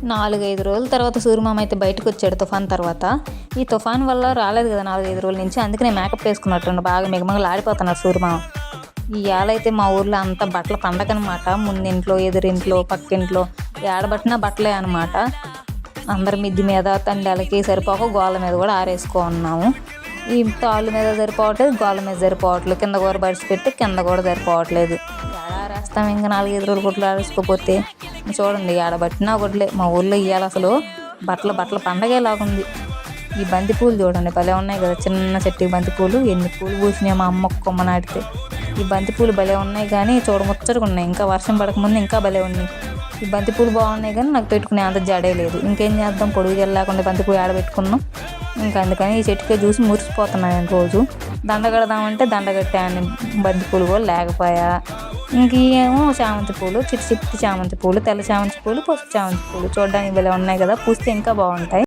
4-5 రోజుల తర్వాత సూర్యమామ అయితే బయటకు వచ్చాడు తుఫాన్ తర్వాత. ఈ తుఫాన్ వల్ల రాలేదు కదా 4-5 రోజుల నుంచి, అందుకనే మేకప్ వేసుకున్నట్టుండి బాగా మిగమగలు ఆడిపోతున్నాడు సూర్యమామ. ఇవాళ అయితే మా ఊర్లో అంతా బట్టల పండగ అనమాట. ముందింట్లో, ఎదురింట్లో, పక్కింట్లో ఏడబట్టినా బట్టలే అనమాట. అందరి మిద్ది మీద తండాలకి సరిపోక గోళ్ళ మీద కూడా ఆరేసుకున్నాము. ఈ తాళ్ళ మీద సరిపోవట్లేదు, గోళ్ళ మీద సరిపోవట్లేదు, కింద కూర బడిచి పెట్టి కింద కూడా సరిపోవట్లేదు. ఆరేస్తాం ఇంకా 4-5 రోజులు గుడ్లు ఆరేసుకోపోతే. చూడండి ఆడబట్టినా గుడ్లే. మా ఊళ్ళో ఇవాళ అసలు బట్టల పండగేలాగుంది. ఈ బంతి పూలు చూడండి భలే ఉన్నాయి కదా, చిన్న చెట్టుకి బంతి పూలు ఎన్ని పూలు పూసినాయి మా అమ్మ కొమ్మ నాటితే. ఈ బంతి పూలు భలే ఉన్నాయి కానీ చూడముచ్చటగా ఉన్నాయి. ఇంకా వర్షం పడకముందు ఇంకా భలే ఉన్నాయి. ఈ బంతి పూలు బాగున్నాయి కానీ నాకు పెట్టుకునే అంత జడే లేదు. ఇంకేం చేద్దాం, పొడుగు వెళ్ళకుండా బంతి పూలు ఆడబెట్టుకున్నాం. ఇంకా అందుకని ఈ చెట్టుకే చూసి మురిసిపోతున్నాను రోజు. దండ కడదామంటే దండ కట్టాను, బంతి పూలు కూడా లేకపోయా. ఇంకేమో చామంతి పూలు, చిట్టి చామంతి పూలు, తెల్ల చామంతి పూలు, పసుపు చామంతి పూలు చూడడానికి భలే ఉన్నాయి కదా, పూస్తే ఇంకా బాగుంటాయి.